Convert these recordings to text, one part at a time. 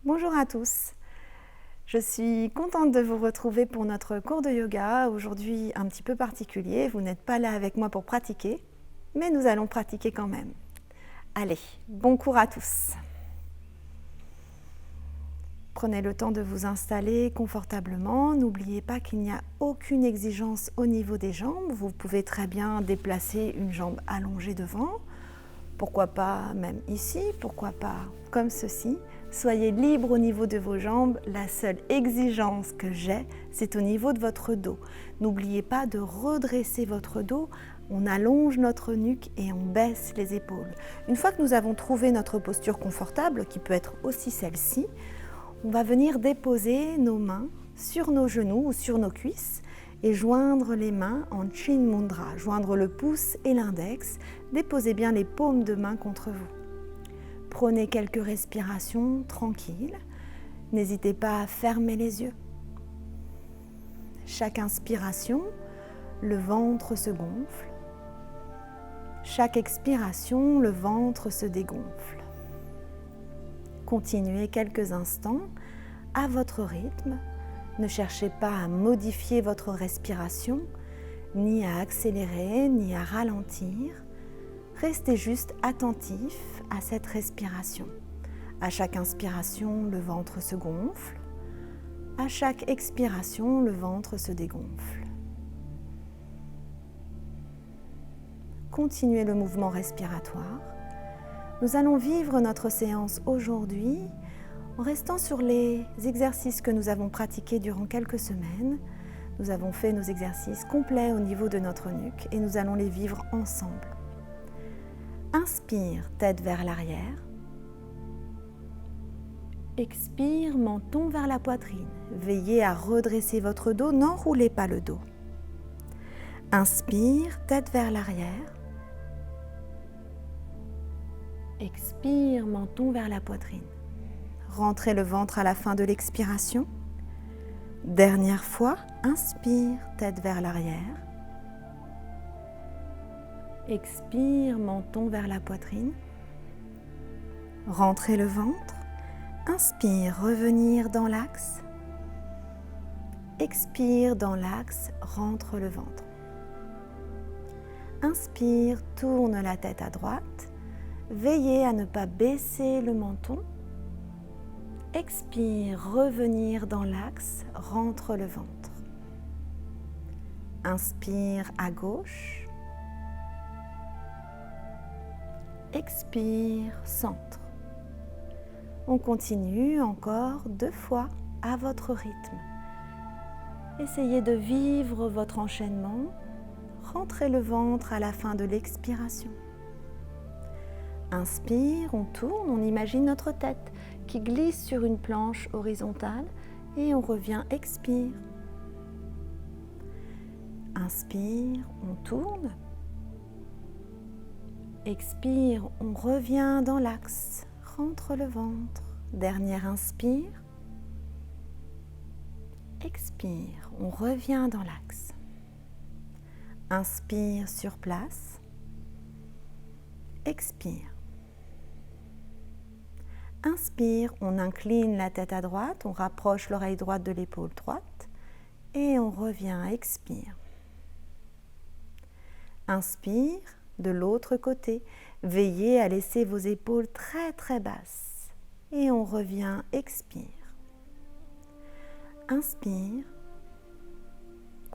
Bonjour à tous, je suis contente de vous retrouver pour notre cours de yoga, aujourd'hui un petit peu particulier. Vous n'êtes pas là avec moi pour pratiquer, mais nous allons pratiquer quand même. Allez, bon cours à tous. Prenez le temps de vous installer confortablement. N'oubliez pas qu'il n'y a aucune exigence au niveau des jambes. Vous pouvez très bien déplacer une jambe allongée devant. Pourquoi pas même ici, pourquoi pas comme ceci. Soyez libre au niveau de vos jambes. La seule exigence que j'ai, c'est au niveau de votre dos. N'oubliez pas de redresser votre dos. On allonge notre nuque et on baisse les épaules. Une fois que nous avons trouvé notre posture confortable, qui peut être aussi celle-ci, on va venir déposer nos mains sur nos genoux ou sur nos cuisses et joindre les mains en Chin Mudra, joindre le pouce et l'index. Déposez bien les paumes de main contre vous. Prenez quelques respirations tranquilles. N'hésitez pas à fermer les yeux. Chaque inspiration, le ventre se gonfle. Chaque expiration, le ventre se dégonfle. Continuez quelques instants à votre rythme. Ne cherchez pas à modifier votre respiration, ni à accélérer, ni à ralentir. Restez juste attentif à cette respiration. À chaque inspiration, le ventre se gonfle. À chaque expiration, le ventre se dégonfle. Continuez le mouvement respiratoire. Nous allons vivre notre séance aujourd'hui en restant sur les exercices que nous avons pratiqués durant quelques semaines. Nous avons fait nos exercices complets au niveau de notre nuque et nous allons les vivre ensemble. Inspire, tête vers l'arrière. Expire, menton vers la poitrine. Veillez à redresser votre dos, n'enroulez pas le dos. Inspire, tête vers l'arrière. Expire, menton vers la poitrine. Rentrez le ventre à la fin de l'expiration. Dernière fois, inspire, tête vers l'arrière. Expire, menton vers la poitrine. Rentrez le ventre. Inspire, revenir dans l'axe. Expire, dans l'axe, rentre le ventre. Inspire, tourne la tête à droite. Veillez à ne pas baisser le menton. Expire, revenir dans l'axe, rentre le ventre. Inspire à gauche. Expire, centre. On continue encore 2 fois à votre rythme. Essayez de vivre votre enchaînement. Rentrez le ventre à la fin de l'expiration. Inspire, on tourne, on imagine notre tête qui glisse sur une planche horizontale et on revient, expire. Inspire, on tourne. Expire, on revient dans l'axe, rentre le ventre. Dernière inspire. Expire, on revient dans l'axe. Inspire sur place. Expire. Inspire, on incline la tête à droite, on rapproche l'oreille droite de l'épaule droite et on revient, expire. Inspire, de l'autre côté, veillez à laisser vos épaules très très basses et on revient, expire. Inspire,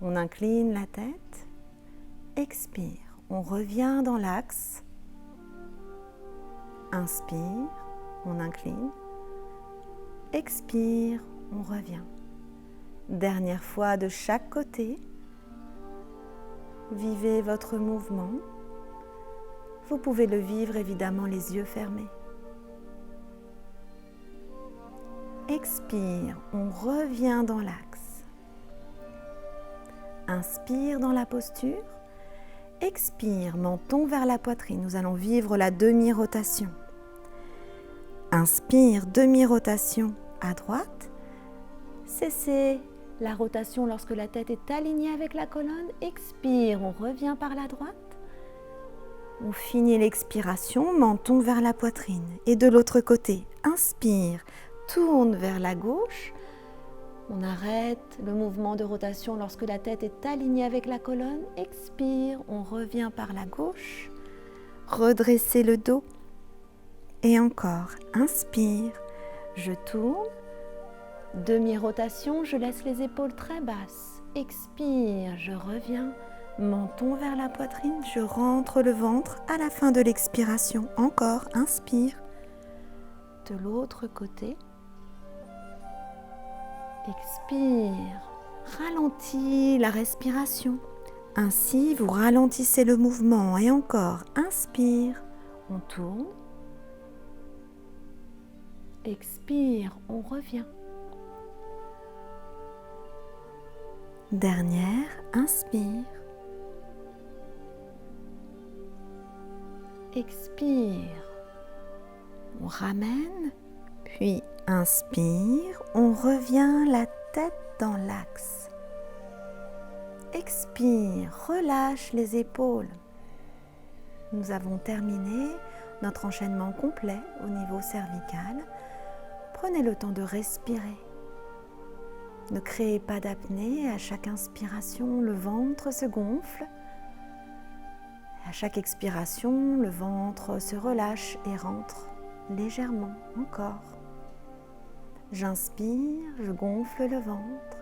on incline la tête, expire, on revient dans l'axe. Inspire, on incline, expire, on revient. Dernière fois de chaque côté. Vivez votre mouvement. Vous pouvez le vivre évidemment les yeux fermés. Expire, on revient dans l'axe. Inspire dans la posture. Expire, menton vers la poitrine. Nous allons vivre la demi-rotation. Inspire, demi-rotation à droite. Cessez la rotation lorsque la tête est alignée avec la colonne. Expire, on revient par la droite. On finit l'expiration, menton vers la poitrine. Et de l'autre côté, inspire, tourne vers la gauche. On arrête le mouvement de rotation lorsque la tête est alignée avec la colonne. Expire, on revient par la gauche. Redressez le dos. Et encore, inspire, je tourne. Demi-rotation, je laisse les épaules très basses. Expire, je reviens. Menton vers la poitrine, je rentre le ventre à la fin de l'expiration. Encore, inspire. De l'autre côté. Expire, ralentis la respiration. Ainsi, vous ralentissez le mouvement. Et encore, inspire, on tourne. Expire, on revient. Dernière, inspire. Expire, on ramène, puis inspire, on revient la tête dans l'axe. Expire, relâche les épaules. Nous avons terminé notre enchaînement complet au niveau cervical. Prenez le temps de respirer. Ne créez pas d'apnée. À chaque inspiration, le ventre se gonfle. À chaque expiration, le ventre se relâche et rentre légèrement. Encore. J'inspire, je gonfle le ventre.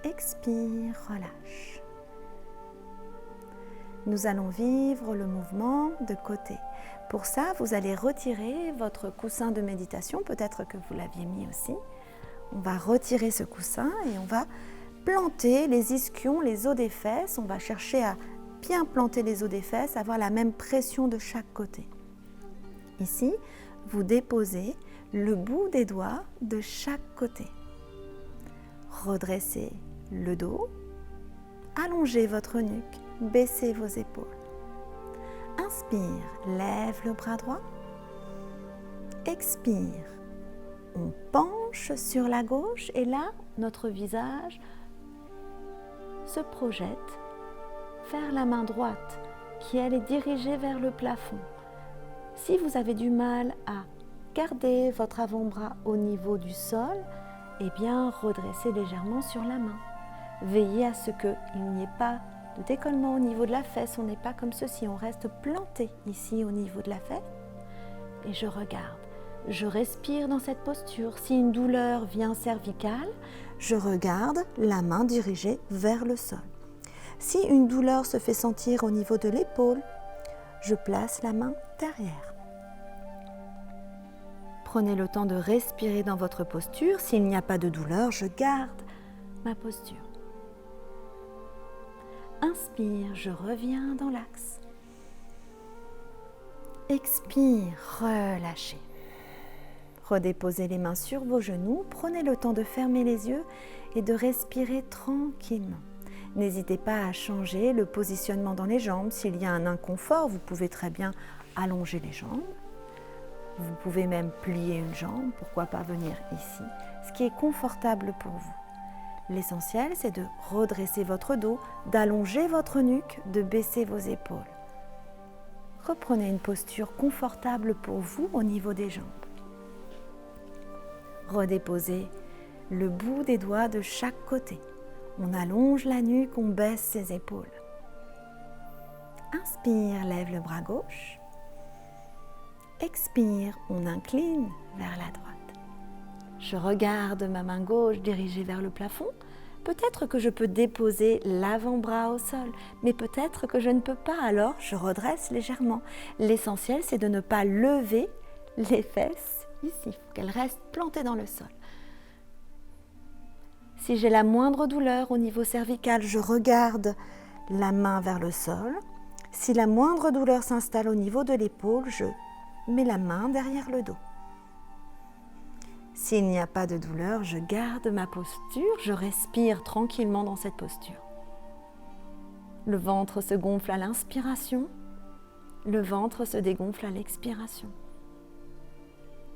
Expire, relâche. Nous allons vivre le mouvement de côté. Pour ça, vous allez retirer votre coussin de méditation. Peut-être que vous l'aviez mis aussi. On va retirer ce coussin et on va planter les ischions, les os des fesses. On va chercher à bien planter les os des fesses, avoir la même pression de chaque côté. Ici, vous déposez le bout des doigts de chaque côté. Redressez le dos, allongez votre nuque, baissez vos épaules. Inspire, lève le bras droit. Expire, on penche sur la gauche et là, notre visage se projette vers la main droite qui elle est dirigée vers le plafond. Si vous avez du mal à garder votre avant-bras au niveau du sol, eh bien redressez légèrement sur la main. Veillez à ce qu'il n'y ait pas de décollement au niveau de la fesse, on n'est pas comme ceci, on reste planté ici au niveau de la fesse et je regarde. Je respire dans cette posture. Si une douleur vient cervicale, je regarde la main dirigée vers le sol. Si une douleur se fait sentir au niveau de l'épaule, je place la main derrière. Prenez le temps de respirer dans votre posture. S'il n'y a pas de douleur, je garde ma posture. Inspire, je reviens dans l'axe. Expire, relâchez. Redéposez les mains sur vos genoux. Prenez le temps de fermer les yeux et de respirer tranquillement. N'hésitez pas à changer le positionnement dans les jambes. S'il y a un inconfort, vous pouvez très bien allonger les jambes. Vous pouvez même plier une jambe, pourquoi pas venir ici, ce qui est confortable pour vous. L'essentiel, c'est de redresser votre dos, d'allonger votre nuque, de baisser vos épaules. Reprenez une posture confortable pour vous au niveau des jambes. Redéposez le bout des doigts de chaque côté. On allonge la nuque, on baisse ses épaules. Inspire, lève le bras gauche. Expire, on incline vers la droite. Je regarde ma main gauche dirigée vers le plafond. Peut-être que je peux déposer l'avant-bras au sol, mais peut-être que je ne peux pas, alors je redresse légèrement. L'essentiel, c'est de ne pas lever les fesses ici, il faut qu'elles restent plantées dans le sol. Si j'ai la moindre douleur au niveau cervical, je regarde la main vers le sol. Si la moindre douleur s'installe au niveau de l'épaule, je mets la main derrière le dos. S'il n'y a pas de douleur, je garde ma posture, je respire tranquillement dans cette posture. Le ventre se gonfle à l'inspiration, le ventre se dégonfle à l'expiration.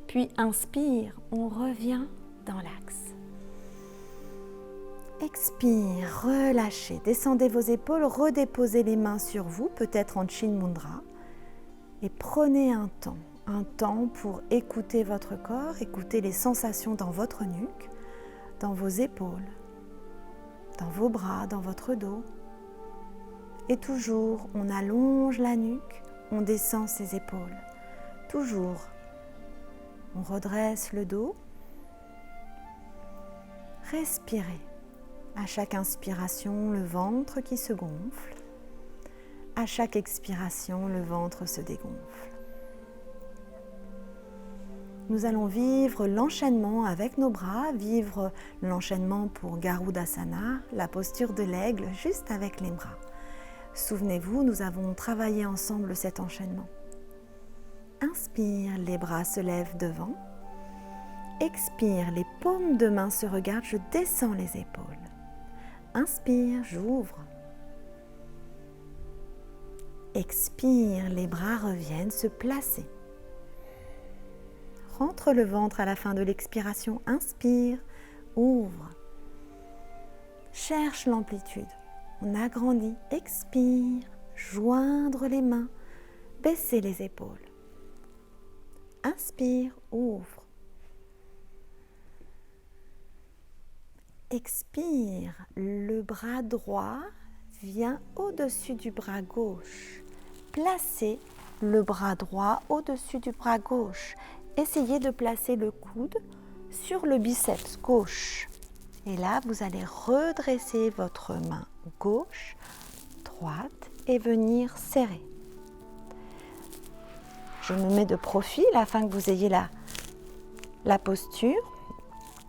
Puis inspire, on revient dans l'axe. Expire, relâchez, descendez vos épaules, redéposez les mains sur vous, peut-être en Chin Mudra, et prenez un temps un temps pour écouter votre corps, écouter les sensations dans votre nuque, dans vos épaules, dans vos bras, dans votre dos. Et toujours, on allonge la nuque, on descend ses épaules. Toujours, on redresse le dos. Respirez. À chaque inspiration, le ventre qui se gonfle. À chaque expiration, le ventre se dégonfle. Nous allons vivre l'enchaînement avec nos bras, vivre l'enchaînement pour Garudasana, la posture de l'aigle juste avec les bras. Souvenez-vous, nous avons travaillé ensemble cet enchaînement. Inspire, les bras se lèvent devant. Expire, les paumes de main se regardent, je descends les épaules. Inspire, j'ouvre. Expire, les bras reviennent se placer. Rentre le ventre à la fin de l'expiration. Inspire, ouvre. Cherche l'amplitude. On agrandit. Expire, joindre les mains, baisser les épaules. Inspire, ouvre. Expire, le bras droit vient au-dessus du bras gauche. Placez le bras droit au-dessus du bras gauche. Essayez de placer le coude sur le biceps gauche. Et là, vous allez redresser votre main gauche, droite et venir serrer. Je me mets de profil afin que vous ayez la posture.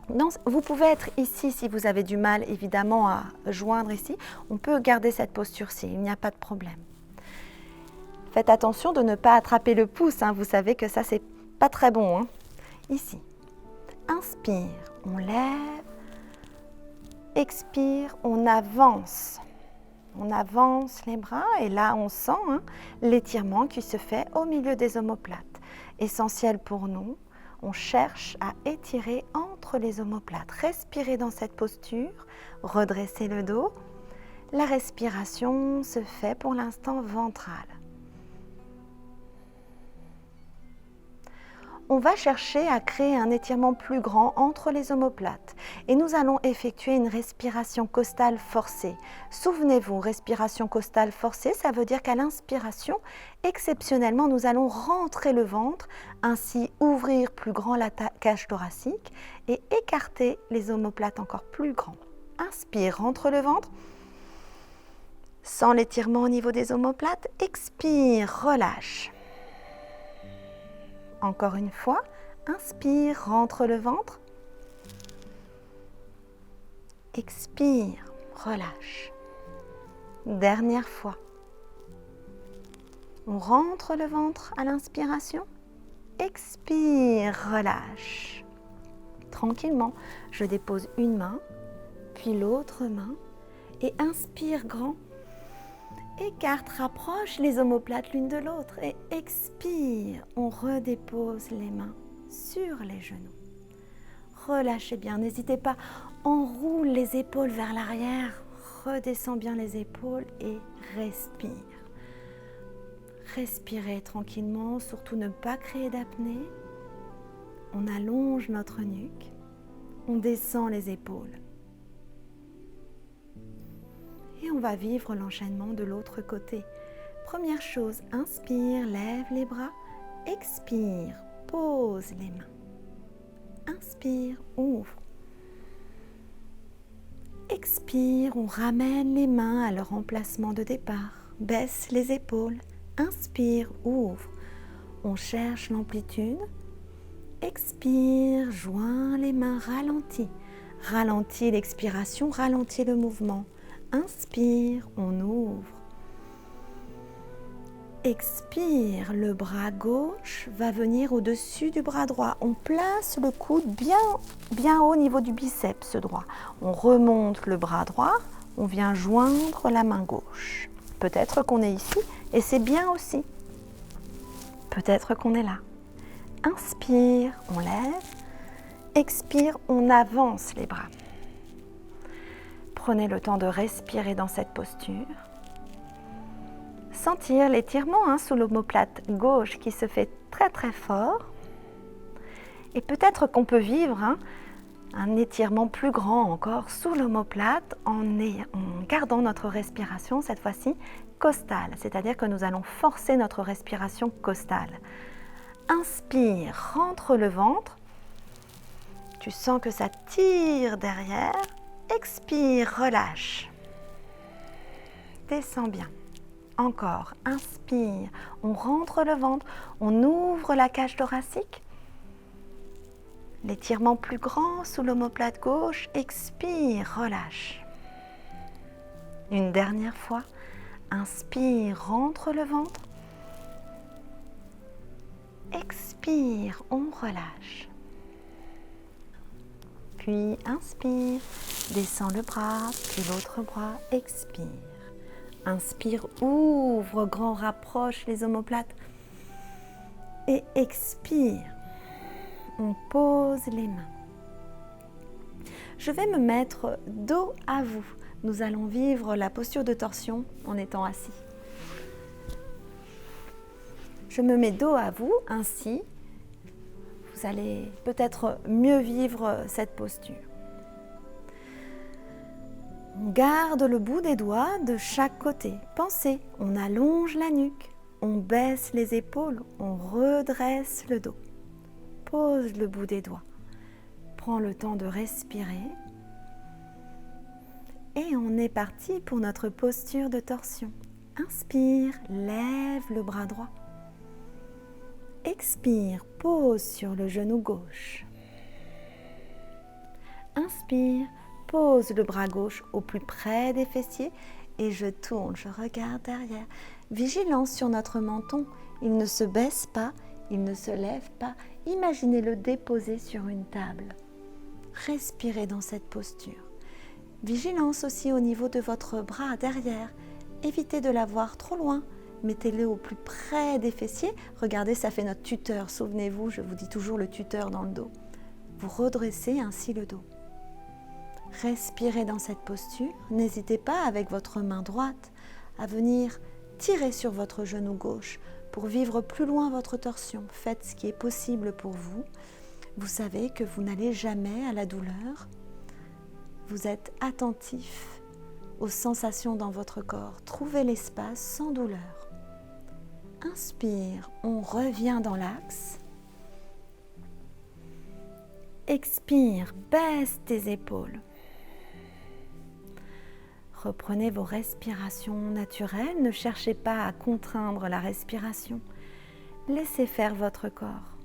Non, vous pouvez être ici si vous avez du mal évidemment à joindre ici. On peut garder cette posture-ci, il n'y a pas de problème. Faites attention de ne pas attraper le pouce, vous savez que ça c'est pas très bon. Ici, inspire, on lève, expire, on avance. On avance les bras et là on sent l'étirement qui se fait au milieu des omoplates. Essentiel pour nous, on cherche à étirer entre les omoplates. Respirez dans cette posture, redressez le dos. La respiration se fait pour l'instant ventrale. On va chercher à créer un étirement plus grand entre les omoplates et nous allons effectuer une respiration costale forcée. Souvenez-vous, respiration costale forcée, ça veut dire qu'à l'inspiration, exceptionnellement, nous allons rentrer le ventre, ainsi ouvrir plus grand la cage thoracique et écarter les omoplates encore plus grands. Inspire, rentre le ventre. Sans l'étirement au niveau des omoplates, expire, relâche. Encore une fois, inspire, rentre le ventre. Expire, relâche. Dernière fois. On rentre le ventre à l'inspiration. Expire, relâche. Tranquillement, je dépose une main, puis l'autre main et inspire grand. Écarte, rapproche les omoplates l'une de l'autre et expire. On redépose les mains sur les genoux. Relâchez bien, n'hésitez pas. Enroule les épaules vers l'arrière. Redescends bien les épaules et respire. Respirez tranquillement, surtout ne pas créer d'apnée. On allonge notre nuque. On descend les épaules. Et on va vivre l'enchaînement de l'autre côté. Première chose, inspire, lève les bras. Expire, pose les mains. Inspire, ouvre. Expire, on ramène les mains à leur emplacement de départ. Baisse les épaules. Inspire, ouvre. On cherche l'amplitude. Expire, joins les mains, ralentis. Ralentis l'expiration, ralentis le mouvement. Inspire, on ouvre. Expire, le bras gauche va venir au-dessus du bras droit. On place le coude bien haut au niveau du biceps droit. On remonte le bras droit, on vient joindre la main gauche. Peut-être qu'on est ici et c'est bien aussi. Peut-être qu'on est là. Inspire, on lève. Expire, on avance les bras. Prenez le temps de respirer dans cette posture. Sentir l'étirement sous l'omoplate gauche qui se fait très très fort. Et peut-être qu'on peut vivre un étirement plus grand encore sous l'omoplate en gardant notre respiration, cette fois-ci costale, c'est-à-dire que nous allons forcer notre respiration costale. Inspire, rentre le ventre. Tu sens que ça tire derrière. Expire, relâche. Descends bien. Encore, inspire. On rentre le ventre. On ouvre la cage thoracique. L'étirement plus grand sous l'omoplate gauche. Expire, relâche. Une dernière fois. Inspire, rentre le ventre. Expire, on relâche. Puis inspire, descends le bras, puis l'autre bras, expire. Inspire, ouvre grand, rapproche les omoplates. Et expire. On pose les mains. Je vais me mettre dos à vous. Nous allons vivre la posture de torsion en étant assis. Je me mets dos à vous, ainsi vous allez peut-être mieux vivre cette posture. On garde le bout des doigts de chaque côté. Pensez, on allonge la nuque, on baisse les épaules, on redresse le dos. Pose le bout des doigts. Prends le temps de respirer. Et on est parti pour notre posture de torsion. Inspire, lève le bras droit. Expire, pose sur le genou gauche. Inspire, pose le bras gauche au plus près des fessiers et je tourne, je regarde derrière. Vigilance sur notre menton, il ne se baisse pas, il ne se lève pas. Imaginez-le déposé sur une table. Respirez dans cette posture. Vigilance aussi au niveau de votre bras derrière. Évitez de l'avoir trop loin. Mettez-le au plus près des fessiers. Regardez, ça fait notre tuteur. Souvenez-vous, je vous dis toujours le tuteur dans le dos. Vous redressez ainsi le dos. Respirez dans cette posture. N'hésitez pas avec votre main droite à venir tirer sur votre genou gauche pour vivre plus loin votre torsion. Faites ce qui est possible pour vous. Vous savez que vous n'allez jamais à la douleur. Vous êtes attentif aux sensations dans votre corps. Trouvez l'espace sans douleur. Inspire, on revient dans l'axe. Expire, baisse tes épaules. Reprenez vos respirations naturelles. Ne cherchez pas à contraindre la respiration. Laissez faire votre corps.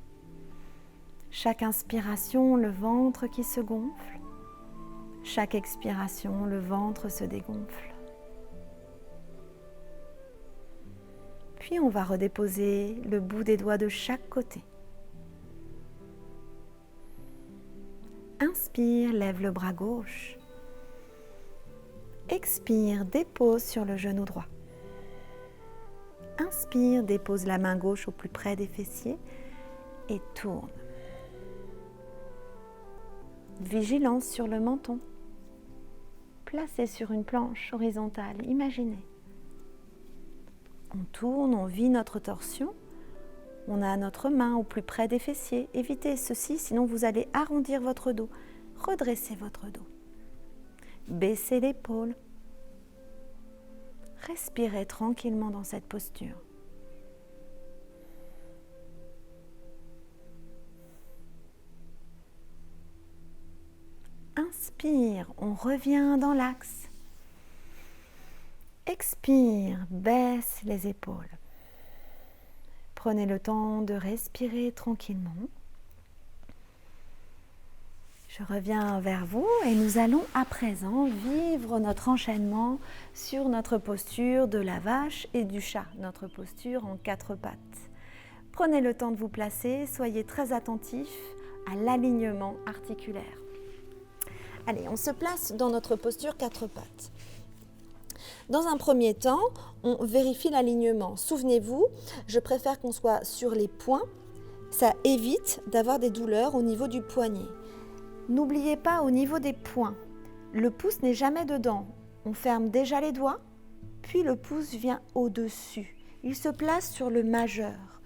Chaque inspiration, le ventre qui se gonfle. Chaque expiration, le ventre se dégonfle. Puis on va redéposer le bout des doigts de chaque côté. Inspire, lève le bras gauche. Expire, dépose sur le genou droit. Inspire, dépose la main gauche au plus près des fessiers et tourne. Vigilance sur le menton. Placé sur une planche horizontale, imaginez. On tourne, on vit notre torsion. On a notre main au plus près des fessiers. Évitez ceci, sinon vous allez arrondir votre dos. Redressez votre dos. Baissez l'épaule. Respirez tranquillement dans cette posture. Inspire, on revient dans l'axe. Expire, baisse les épaules. Prenez le temps de respirer tranquillement. Je reviens vers vous et nous allons à présent vivre notre enchaînement sur notre posture de la vache et du chat, notre posture en 4 pattes. Prenez le temps de vous placer, soyez très attentifs à l'alignement articulaire. Allez, on se place dans notre posture 4 pattes. Dans un premier temps, on vérifie l'alignement. Souvenez-vous, je préfère qu'on soit sur les poings. Ça évite d'avoir des douleurs au niveau du poignet. N'oubliez pas au niveau des poings, le pouce n'est jamais dedans. On ferme déjà les doigts, puis le pouce vient au-dessus. Il se place sur le majeur.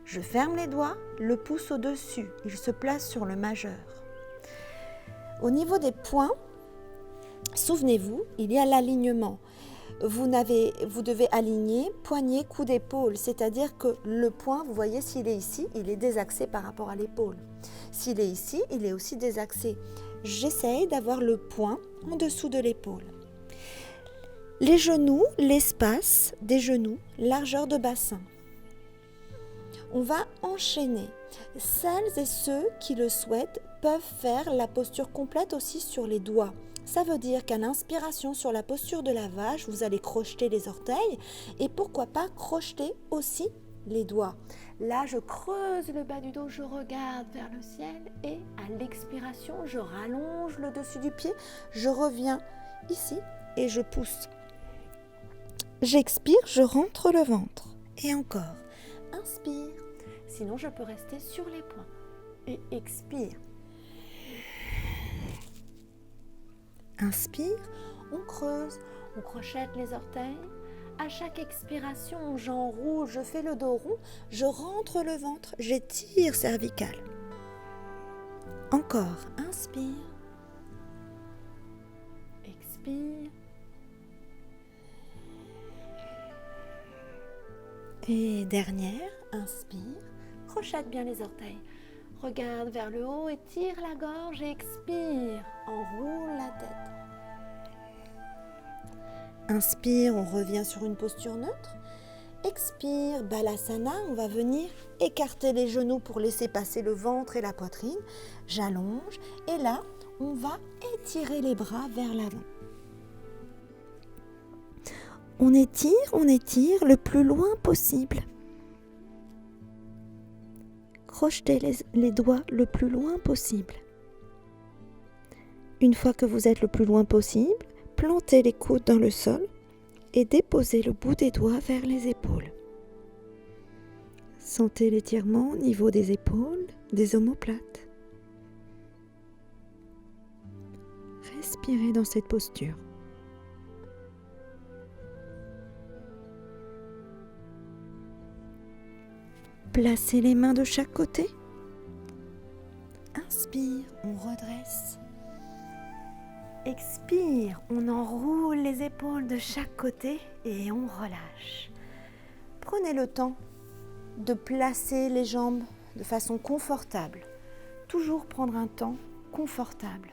Je ferme les doigts, le pouce au-dessus, il se place sur le majeur. Au niveau des poings, souvenez-vous, il y a l'alignement. Vous devez aligner poignet, coude, épaule, c'est-à-dire que le poing, vous voyez, s'il est ici, il est désaxé par rapport à l'épaule. S'il est ici, il est aussi désaxé. J'essaye d'avoir le poing en dessous de l'épaule. Les genoux, l'espace des genoux, largeur de bassin. On va enchaîner. Celles et ceux qui le souhaitent peuvent faire la posture complète aussi sur les doigts. Ça veut dire qu'à l'inspiration sur la posture de la vache, vous allez crocheter les orteils et pourquoi pas crocheter aussi les doigts. Là, je creuse le bas du dos, je regarde vers le ciel et à l'expiration, je rallonge le dessus du pied, je reviens ici et je pousse. J'expire, je rentre le ventre et encore. Inspire, sinon je peux rester sur les poings et expire. Inspire, on creuse, on crochette les orteils. À chaque expiration, j'enroule, je fais le dos rond, je rentre le ventre, j'étire cervical. Encore, inspire, expire. Et dernière, inspire, crochette bien les orteils. Regarde vers le haut, étire la gorge et expire, enroule la tête. Inspire, on revient sur une posture neutre. Expire, Balasana, on va venir écarter les genoux pour laisser passer le ventre et la poitrine. J'allonge et là, on va étirer les bras vers l'avant. On étire le plus loin possible. Crochetez les doigts le plus loin possible. Une fois que vous êtes le plus loin possible, plantez les coudes dans le sol et déposez le bout des doigts vers les épaules. Sentez l'étirement au niveau des épaules, des omoplates. Respirez dans cette posture. Placez les mains de chaque côté. Inspire, on redresse. Expire, on enroule les épaules de chaque côté et on relâche. Prenez le temps de placer les jambes de façon confortable. Toujours prendre un temps confortable.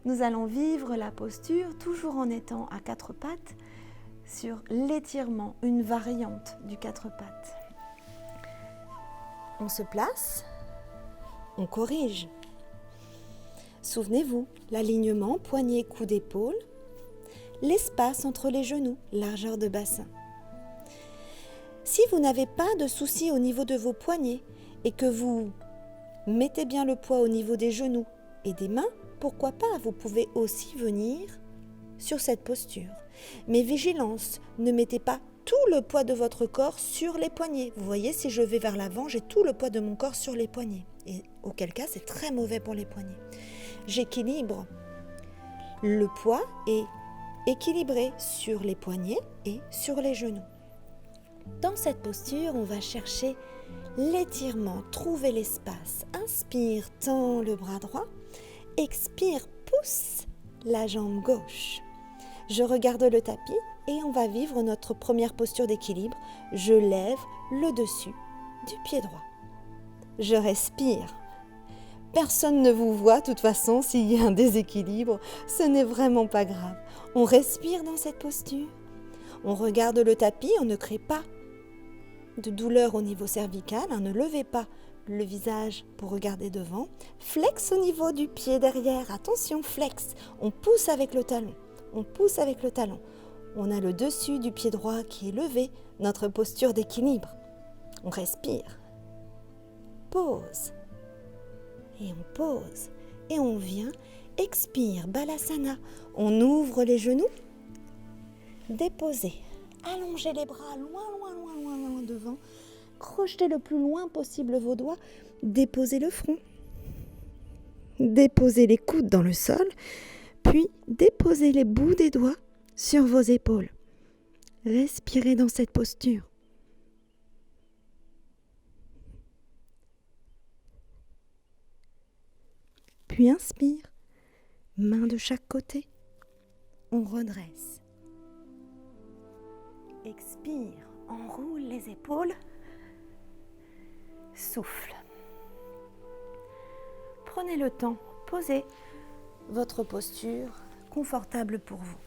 Nous allons vivre la posture toujours en étant à quatre pattes sur l'étirement, une variante du quatre pattes. On se place, on corrige. Souvenez-vous, l'alignement poignet, coude, épaule, l'espace entre les genoux, largeur de bassin. Si vous n'avez pas de soucis au niveau de vos poignets et que vous mettez bien le poids au niveau des genoux et des mains, pourquoi pas, vous pouvez aussi venir sur cette posture. Mais vigilance, ne mettez pas tout le poids de votre corps sur les poignets. Vous voyez, si je vais vers l'avant, j'ai tout le poids de mon corps sur les poignets. Et auquel cas, c'est très mauvais pour les poignets. J'équilibre. Le poids est équilibré sur les poignets et sur les genoux. Dans cette posture, on va chercher l'étirement, trouver l'espace. Inspire, tends le bras droit. Expire, pousse la jambe gauche. Je regarde le tapis et on va vivre notre première posture d'équilibre. Je lève le dessus du pied droit. Je respire. Personne ne vous voit, de toute façon, s'il y a un déséquilibre, ce n'est vraiment pas grave. On respire dans cette posture. On regarde le tapis, on ne crée pas de douleur au niveau cervical, ne levez pas le visage pour regarder devant. Flex au niveau du pied derrière, attention, flex. On pousse avec le talon. On pousse avec le talon. On a le dessus du pied droit qui est levé, notre posture d'équilibre. On respire. Pause. Et on pose. Et on vient. Expire, Balasana. On ouvre les genoux. Déposez. Allongez les bras loin devant. Crochetez le plus loin possible vos doigts. Déposez le front. Déposez les coudes dans le sol. Puis, déposez les bouts des doigts sur vos épaules. Respirez dans cette posture. Puis inspire, main de chaque côté. On redresse. Expire, enroule les épaules. Souffle. Prenez le temps, posez votre posture confortable pour vous.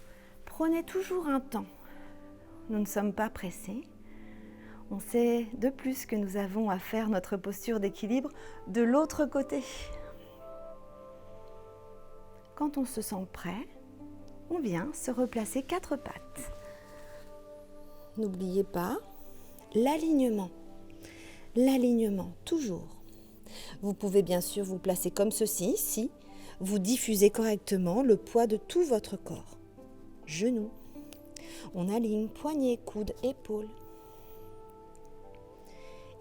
Prenez toujours un temps. Nous ne sommes pas pressés. On sait de plus que nous avons à faire notre posture d'équilibre de l'autre côté. Quand on se sent prêt, on vient se replacer 4 pattes. N'oubliez pas l'alignement. L'alignement, toujours. Vous pouvez bien sûr vous placer comme ceci, si vous diffusez correctement le poids de tout votre corps. Genoux. On aligne poignets, coudes, épaules.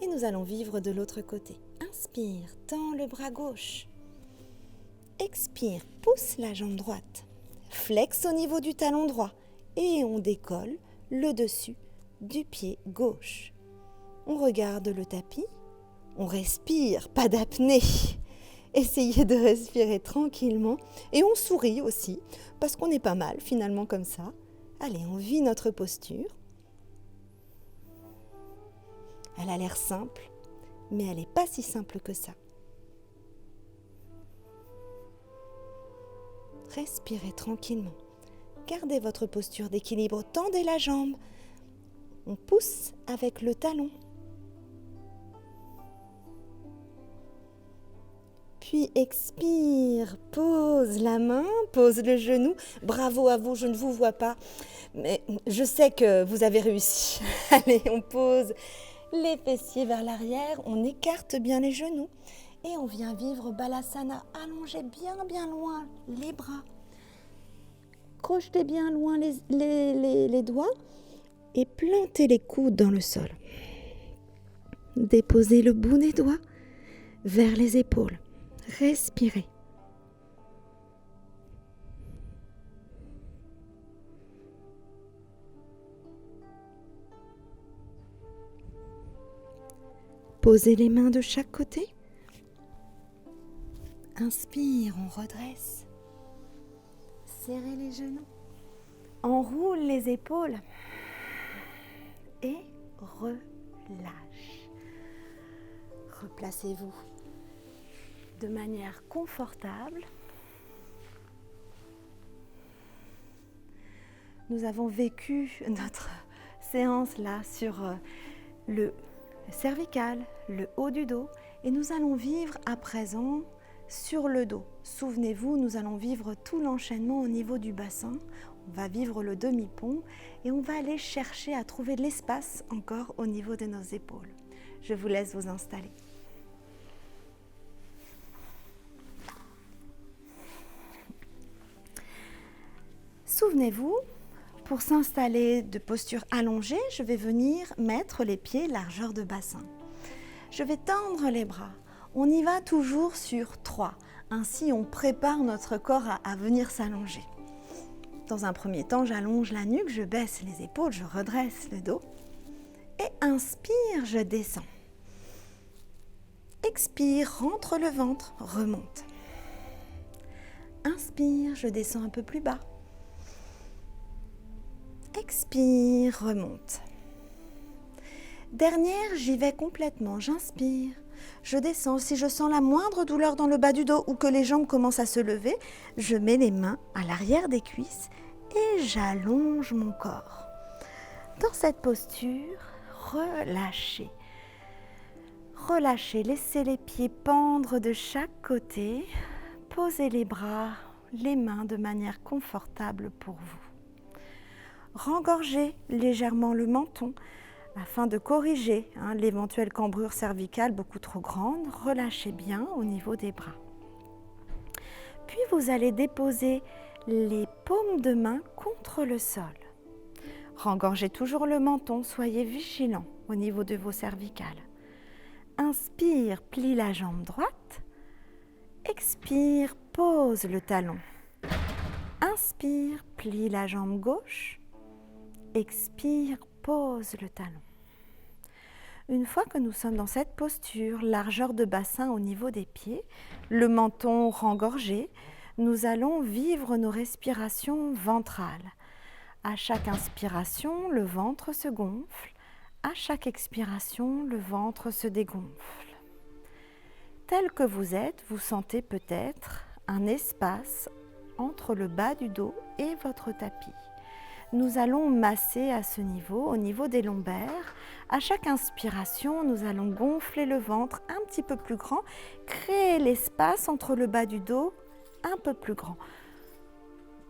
Et nous allons vivre de l'autre côté. Inspire, tends le bras gauche. Expire, pousse la jambe droite. Flex au niveau du talon droit. Et on décolle le dessus du pied gauche. On regarde le tapis. On respire, pas d'apnée. Essayez de respirer tranquillement. Et on sourit aussi, parce qu'on est pas mal finalement comme ça. Allez, on vit notre posture. Elle a l'air simple, mais elle n'est pas si simple que ça. Respirez tranquillement. Gardez votre posture d'équilibre. Tendez la jambe. On pousse avec le talon. Puis expire. Pose la main, pose le genou. Bravo à vous, je ne vous vois pas, mais je sais que vous avez réussi. Allez, on pose les fessiers vers l'arrière, on écarte bien les genoux et on vient vivre Balasana. Allongez bien loin les bras. Crochetez bien loin les doigts et plantez les coudes dans le sol. Déposez le bout des doigts vers les épaules. Respirez. Posez les mains de chaque côté. Inspire, on redresse. Serrez les genoux. Enroule les épaules. Et relâche. Replacez-vous de manière confortable. Nous avons vécu notre séance là sur le cervical, le haut du dos, et nous allons vivre à présent sur le dos. Souvenez-vous, nous allons vivre tout l'enchaînement au niveau du bassin. On va vivre le demi-pont et on va aller chercher à trouver de l'espace encore au niveau de nos épaules. Je vous laisse vous installer. Souvenez-vous, pour s'installer de posture allongée, je vais venir mettre les pieds largeur de bassin. Je vais tendre les bras. On y va toujours sur 3. Ainsi, on prépare notre corps à venir s'allonger. Dans un premier temps, j'allonge la nuque, je baisse les épaules, je redresse le dos. Et inspire, je descends. Expire, rentre le ventre, remonte. Inspire, je descends un peu plus bas. Expire, remonte. Dernière, j'y vais complètement. J'inspire, je descends. Si je sens la moindre douleur dans le bas du dos ou que les jambes commencent à se lever, je mets les mains à l'arrière des cuisses et j'allonge mon corps. Dans cette posture, relâchez. Relâchez, laissez les pieds pendre de chaque côté. Posez les bras, les mains de manière confortable pour vous. Rengorgez légèrement le menton afin de corriger l'éventuelle cambrure cervicale beaucoup trop grande. Relâchez bien au niveau des bras. Puis vous allez déposer les paumes de main contre le sol. Rengorgez toujours le menton, soyez vigilants au niveau de vos cervicales. Inspire, plie la jambe droite. Expire, pose le talon. Inspire, plie la jambe gauche. Expire, pose le talon. Une fois que nous sommes dans cette posture, largeur de bassin au niveau des pieds, le menton rengorgé, nous allons vivre nos respirations ventrales. À chaque inspiration, le ventre se gonfle. À chaque expiration, le ventre se dégonfle. Tel que vous êtes, vous sentez peut-être un espace entre le bas du dos et votre tapis. Nous allons masser à ce niveau, au niveau des lombaires. À chaque inspiration, nous allons gonfler le ventre un petit peu plus grand, créer l'espace entre le bas du dos un peu plus grand.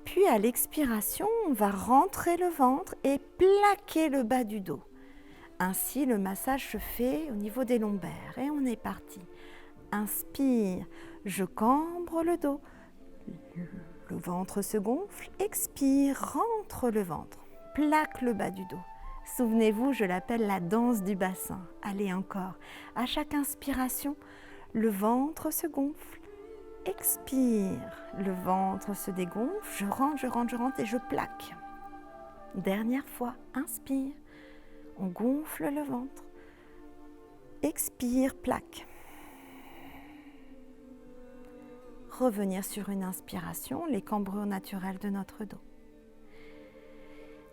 Puis à l'expiration, on va rentrer le ventre et plaquer le bas du dos. Ainsi, le massage se fait au niveau des lombaires et on est parti. Inspire, je cambre le dos. Le ventre se gonfle, expire, rentre le ventre, plaque le bas du dos. Souvenez-vous, je l'appelle la danse du bassin. Allez encore, à chaque inspiration, le ventre se gonfle, expire, le ventre se dégonfle, je rentre et je plaque. Dernière fois, inspire, on gonfle le ventre, expire, plaque. Revenir sur une inspiration, les cambrures naturelles de notre dos.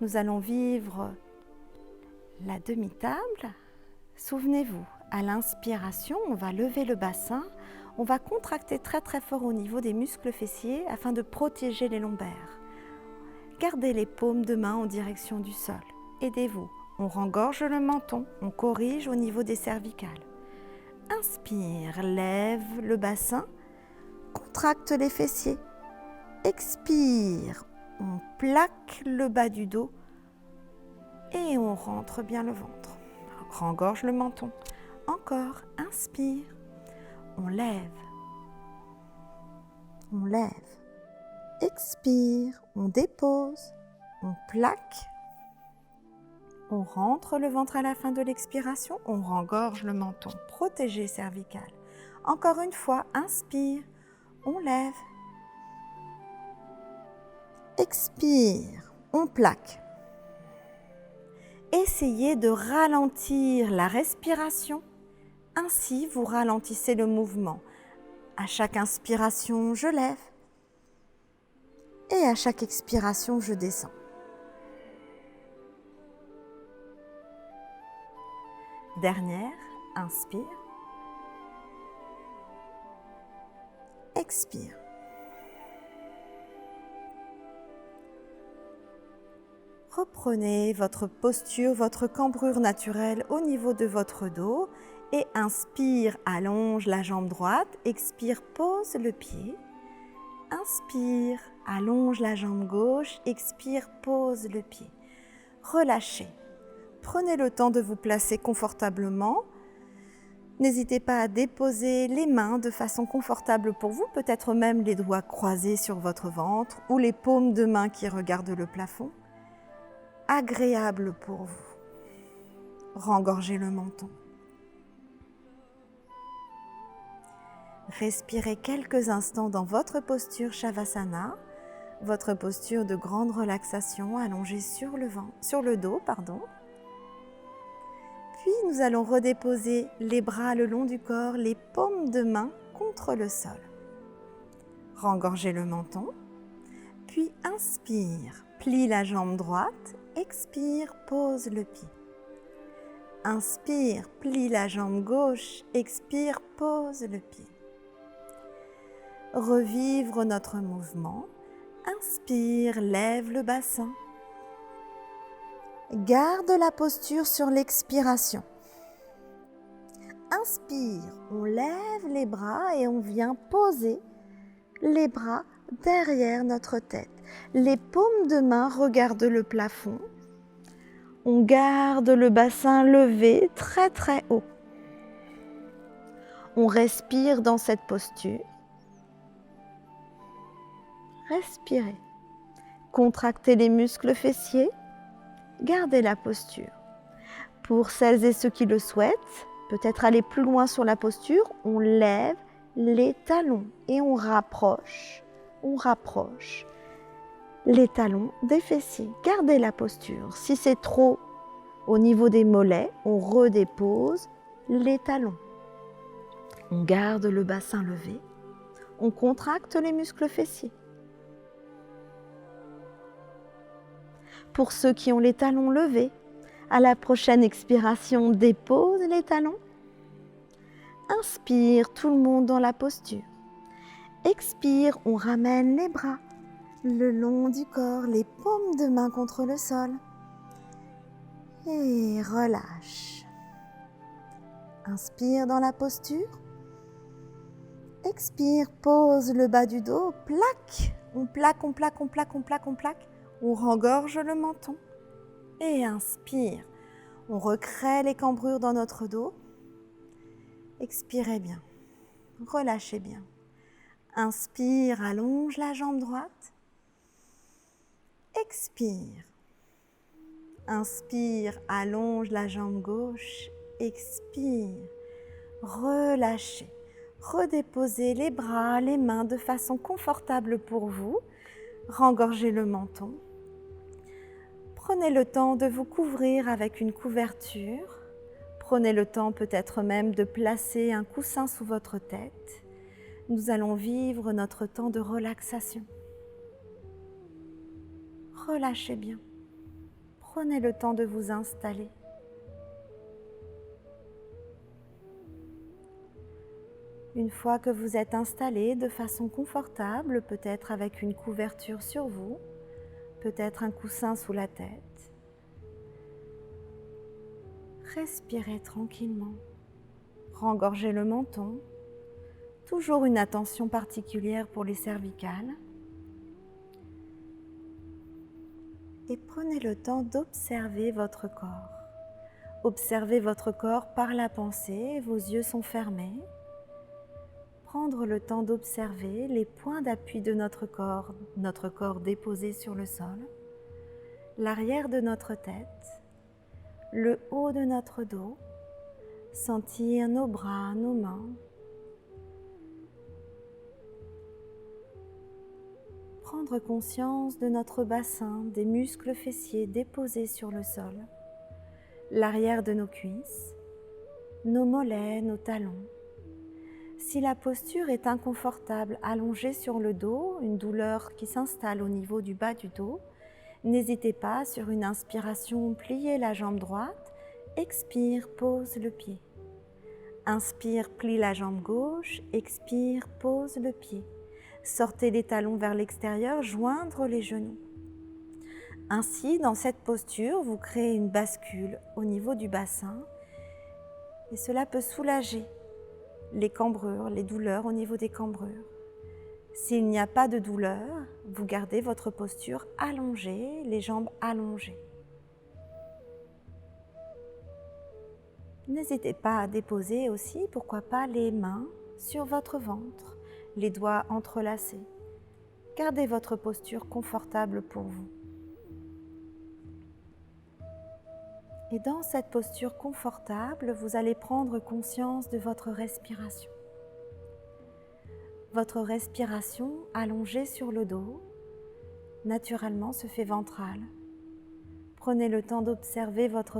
Nous allons vivre la demi-table. Souvenez-vous, à l'inspiration, on va lever le bassin, on va contracter très très fort au niveau des muscles fessiers afin de protéger les lombaires. Gardez les paumes de main en direction du sol. Aidez-vous, on rengorge le menton, on corrige au niveau des cervicales. Inspire, lève le bassin, contracte les fessiers. Expire, on plaque le bas du dos et on rentre bien le ventre. Rengorge le menton. Encore, inspire, on lève. On lève. Expire, on dépose, on plaque. On rentre le ventre à la fin de l'expiration, on rengorge le menton, protégé cervical. Encore une fois, inspire, on lève. Expire, on plaque. Essayez de ralentir la respiration. Ainsi, vous ralentissez le mouvement. À chaque inspiration, je lève. Et à chaque expiration, je descends. Dernière, inspire. Expire. Reprenez votre posture, votre cambrure naturelle au niveau de votre dos et inspire, allonge la jambe droite, expire, pose le pied. Inspire, allonge la jambe gauche, expire, pose le pied. Relâchez. Prenez le temps de vous placer confortablement. N'hésitez pas à déposer les mains de façon confortable pour vous, peut-être même les doigts croisés sur votre ventre ou les paumes de main qui regardent le plafond. Agréable pour vous. Rengorgez le menton. Respirez quelques instants dans votre posture Shavasana, votre posture de grande relaxation allongée sur le dos. Puis nous allons redéposer les bras le long du corps, les paumes de main contre le sol. Rengorgez le menton, puis inspire, plie la jambe droite, expire, pose le pied. Inspire, plie la jambe gauche, expire, pose le pied. Revivre notre mouvement. Inspire, lève le bassin. Garde la posture sur l'expiration. Inspire, on lève les bras et on vient poser les bras derrière notre tête. Les paumes de main regardent le plafond. On garde le bassin levé très très haut. On respire dans cette posture. Respirez. Contractez les muscles fessiers. Gardez la posture. Pour celles et ceux qui le souhaitent, peut-être aller plus loin sur la posture, on lève les talons et on rapproche les talons des fessiers. Gardez la posture. Si c'est trop Au niveau des mollets, on redépose les talons. On garde le bassin levé. On contracte les muscles fessiers. Pour ceux qui ont les talons levés, à la prochaine expiration, dépose les talons. Inspire, tout le monde dans la posture. Expire, on ramène les bras le long du corps, les paumes de main contre le sol. Et relâche. Inspire dans la posture. Expire, pose le bas du dos, plaque. On plaque, on plaque, on plaque, on plaque, on plaque. On rengorge le menton. Et inspire. On recrée les cambrures dans notre dos. Expirez bien. Relâchez bien. Inspire, allonge la jambe droite. Expire. Inspire, allonge la jambe gauche. Expire. Relâchez. Redéposez les bras, les mains de façon confortable pour vous. Rengorgez le menton. Prenez le temps de vous couvrir avec une couverture. Prenez le temps peut-être même de placer un coussin sous votre tête. Nous allons vivre notre temps de relaxation. Relâchez bien. Prenez le temps de vous installer. Une fois que vous êtes installé de façon confortable, peut-être avec une couverture sur vous, peut-être un coussin sous la tête, respirez tranquillement. Rengorgez le menton. Toujours une attention particulière pour les cervicales. Et prenez le temps d'observer votre corps. Observez votre corps par la pensée, vos yeux sont fermés. Prendre le temps d'observer les points d'appui de notre corps déposé sur le sol, l'arrière de notre tête, le haut de notre dos, sentir nos bras, nos mains. Prendre conscience de notre bassin, des muscles fessiers déposés sur le sol, l'arrière de nos cuisses, nos mollets, nos talons. Si la posture est inconfortable, allongée sur le dos, une douleur qui s'installe au niveau du bas du dos, n'hésitez pas, sur une inspiration, pliez la jambe droite, expire, pose le pied. Inspire, plie la jambe gauche, expire, pose le pied. Sortez les talons vers l'extérieur, joindre les genoux. Ainsi, dans cette posture, vous créez une bascule au niveau du bassin et cela peut soulager les cambrures, les douleurs au niveau des cambrures. S'il n'y a pas de douleur, vous gardez votre posture allongée, les jambes allongées. N'hésitez pas à déposer aussi, pourquoi pas, les mains sur votre ventre, les doigts entrelacés. Gardez votre posture confortable pour vous. Et dans cette posture confortable, vous allez prendre conscience de votre respiration. Votre respiration allongée sur le dos, naturellement se fait ventrale. Prenez le temps d'observer votre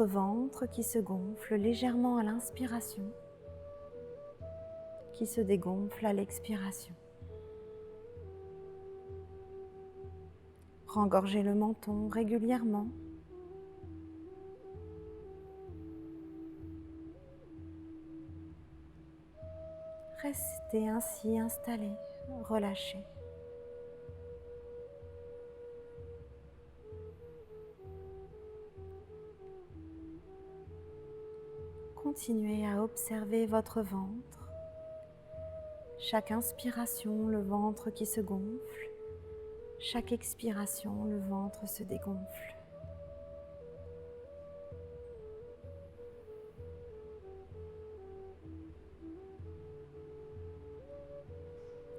ventre qui se gonfle légèrement à l'inspiration, qui se dégonfle à l'expiration. Rengorgez le menton régulièrement. Restez ainsi installé, relâché. Continuez à observer votre ventre. Chaque inspiration, le ventre qui se gonfle. Chaque expiration, le ventre se dégonfle.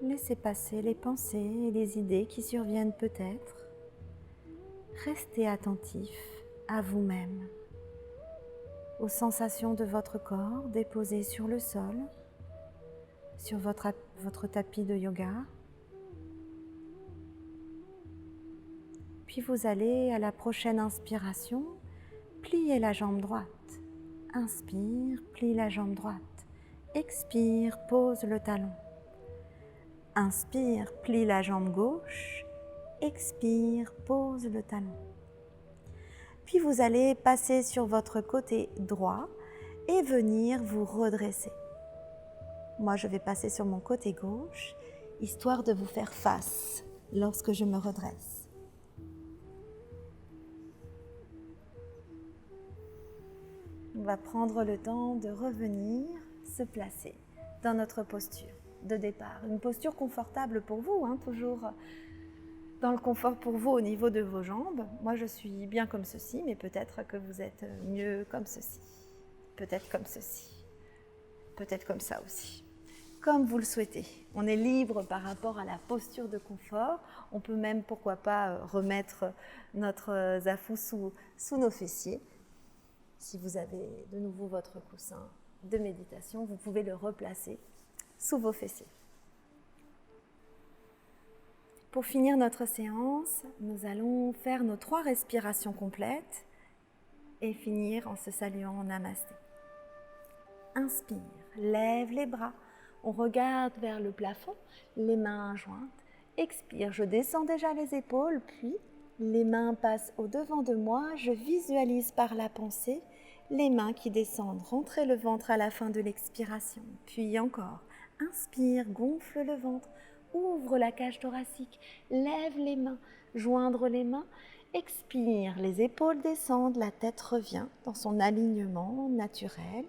Laissez passer les pensées et les idées qui surviennent peut-être. Restez attentif à vous-même, aux sensations de votre corps déposées sur le sol, sur votre tapis de yoga. Puis vous allez, à la prochaine inspiration, plier la jambe droite. Inspire, plie la jambe droite. Expire, pose le talon. Inspire, plie la jambe gauche. Expire, pose le talon. Puis vous allez passer sur votre côté droit et venir vous redresser. Moi, je vais passer sur mon côté gauche, histoire de vous faire face lorsque je me redresse. On va prendre le temps de revenir se placer dans notre posture de départ. Une posture confortable pour vous, toujours dans le confort pour vous au niveau de vos jambes. Moi, je suis bien comme ceci, mais peut-être que vous êtes mieux comme ceci. Peut-être comme ceci. Peut-être comme ça aussi. Comme vous le souhaitez. On est libre par rapport à la posture de confort. On peut même, pourquoi pas, remettre notre zafou sous nos fessiers. Si vous avez de nouveau votre coussin de méditation, vous pouvez le replacer sous vos fessiers. Pour finir notre séance, nous allons faire nos 3 respirations complètes et finir en se saluant en namasté. Inspire, lève les bras, on regarde vers le plafond, les mains jointes. Expire, je descends déjà les épaules, puis les mains passent au-devant de moi, je visualise par la pensée les mains qui descendent, rentrez le ventre à la fin de l'expiration, puis encore. Inspire, gonfle le ventre, ouvre la cage thoracique, lève les mains, joindre les mains, expire, les épaules descendent, la tête revient dans son alignement naturel.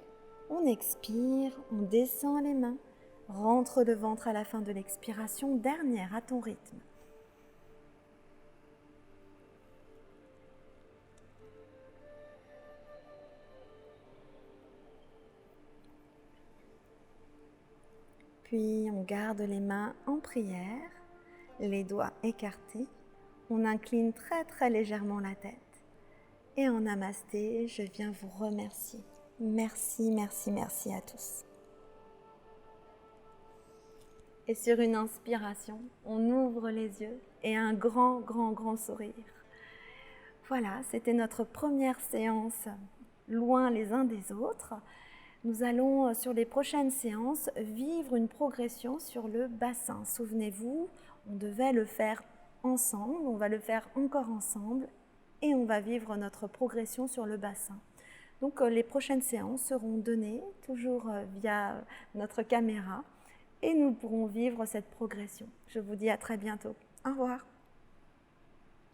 On expire, on descend les mains, rentre le ventre à la fin de l'expiration, dernière à ton rythme. Puis on garde les mains en prière, les doigts écartés. On incline très très légèrement la tête. Et en namasté, je viens vous remercier. Merci, merci, merci à tous. Et sur une inspiration, on ouvre les yeux et un grand, grand, grand sourire. Voilà, c'était notre première séance loin les uns des autres. Nous allons, sur les prochaines séances, vivre une progression sur le bassin. Souvenez-vous, on devait le faire ensemble, on va le faire encore ensemble et on va vivre notre progression sur le bassin. Donc les prochaines séances seront données, toujours via notre caméra, et nous pourrons vivre cette progression. Je vous dis à très bientôt. Au revoir.